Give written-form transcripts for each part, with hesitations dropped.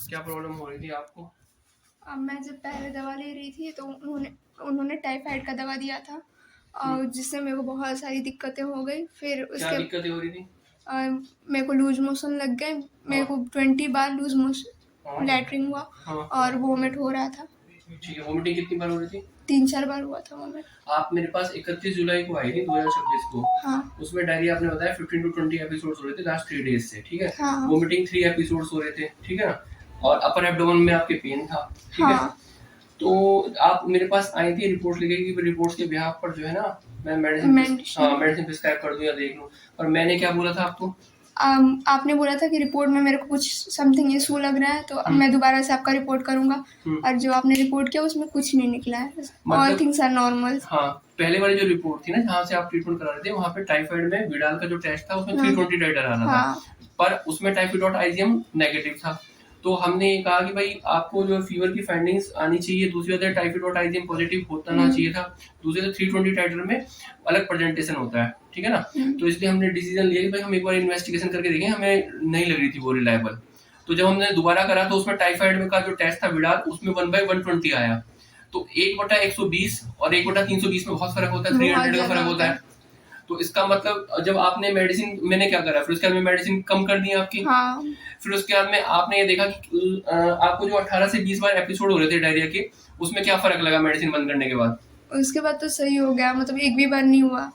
क्या प्रॉब्लम हो रही थी आपको? अब मैं जब पहले दवा ले रही थी तो उन्होंने टाइफाइड का दवा दिया था और जिससे मेरे को बहुत सारी दिक्कतें हो गई। फिर क्या उसके दिक्कतें हो रही थी? मेरे को लूज मोशन लग गए। मेरे को 20 बार लूज मोशन लैटरिन हुआ और वोमिट हो रहा था। ठीक है, वोमिटिंग कितनी बार हो रही थी? 3-4 बार हुआ था वोमिट। आप मेरे पास 31 जुलाई को आई थी 2026 को। हाँ उसमें डायरी आपने बताया 15 टू 20 एपिसोड्स हो रहे थे लास्ट 3 डेज से, ठीक है? हाँ वोमिटिंग 3 एपिसोड्स हो रहे थे, ठीक है ना? और अपर एब्डोमेन में आपके पेन था, ठीक है? हाँ तो आप मेरे पास आई थी रिपोर्ट लेके कि रिपोर्ट्स के बिहाफ पर जो है ना मैं मेडिसिन प्रिस्क्राइब कर दूं या देख लूं। और मैंने क्या बोला था आपको? आपने बोला था कि रिपोर्ट में मेरे को कुछ समथिंग इशू लग रहा है तो अब मैं दोबारा से आपका रिपोर्ट करूंगा। और जो आपने रिपोर्ट किया उसमें कुछ नहीं निकला है। All things are normal. हाँ, पहले वाली जो रिपोर्ट थी ना जहाँ से आप ट्रीटमेंट करा रहे थे वहाँ पे टाइफाइड में विडाल का जो टेस्ट था उसमें 320 टाइटर आ रहा था, पर उसमें टाइफाइड.आईजीएम नेगेटिव था। तो हमने कहा कि भाई आपको जो फीवर की फाइंडिंग्स आनी चाहिए, दूसरी बात है टाइफाइड.आईजीएम पॉजिटिव होता ना चाहिए था, दूसरी बात 320 टाइटर में अलग प्रेजेंटेशन होता है, ठीक है ना? तो इसलिए हमने डिसीजन लिया कि भाई हम एक बार इन्वेस्टिगेशन करके देखें, हमें नहीं लग रही थी वो रिलायबल। तो जब हमने दोबारा करा तो उसमें टाइफाइड में का जो टेस्ट था विडाल उसमें 1/120 आया। तो 1/120 और 1/320 में बहुत फर्क होता है, 300 का फर्क होता है। तो इसका मतलब जब आपने मेडिसिन मैंने क्या करा फिर उसके बाद में मेडिसिन कम कर दी आपकी। फिर उसके बाद में आपने ये देखा कि आपको जो 18 से 20 बार एपिसोड हो रहे थे डायरिया के उसमें क्या फर्क लगा मेडिसिन बंद करने के बाद? उसके बाद तो सही हो गया, मतलब एक भी बार नहीं हुआ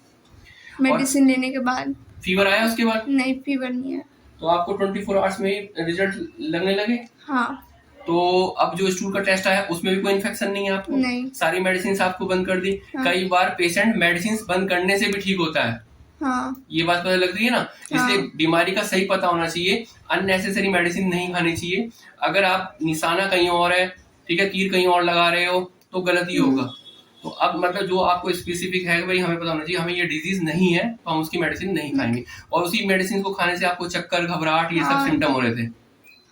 मेडिसिन लेने के बाद। फीवर आया उसके बाद? नहीं, फीवर नहीं है। तो आपको 24 आवर्स में ही रिजल्ट लगने लगे? हाँ। तो अब जो स्टूल का टेस्ट आया उसमें भी कोई इन्फेक्शन नहीं है आपको? नहीं। सारी मेडिसिन आपको बंद कर दी। हाँ। कई बार पेशेंट मेडिसिन बंद करने से भी ठीक होता है। हाँ। ये बात पता लग रही है ना? हाँ। इसलिए बीमारी का सही पता होना चाहिए, अननेसेसरी मेडिसिन नहीं खानी चाहिए। अगर आप निशाना कहीं और है, ठीक है, तीर कहीं और लगा रहे हो तो गलती होगा। तो अब मतलब जो आपको स्पेसिफिक है भाई हमें पता होना चाहिए हमें ये डिजीज नहीं है तो हम उसकी मेडिसिन नहीं खाएंगे। और उसी मेडिसिन को खाने से आपको चक्कर, घबराहट ये सब सिम्टम हो रहे थे।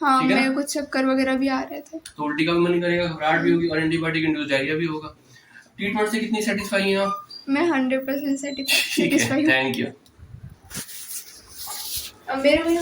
हाँ, मेरे को चक्कर वगैरह भी आ रहे थे। तो उल्टी का भी मन करेगा, घबराहट भी होगी और एंटीबायोटिक इंड्यूस डायरिया भी होगा। ट्रीटमेंट से कितनी सेटिस्फाई हैं आप? मैं 100% सेटिस्फाई हूँ। Thank you. अब मेरे में